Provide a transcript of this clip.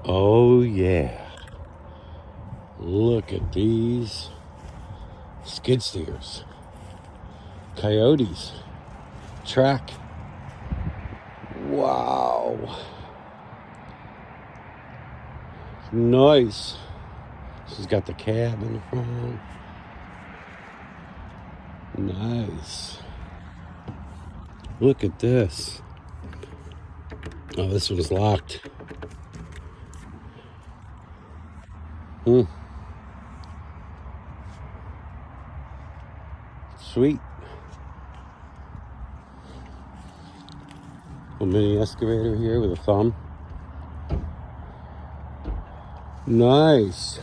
Oh yeah. Look at these skid steers, coyotes, track. Wow. Nice. She's got the cab in the front. Nice. Look at this. Oh, this one's locked. Sweet. A mini excavator here with a thumb. Nice.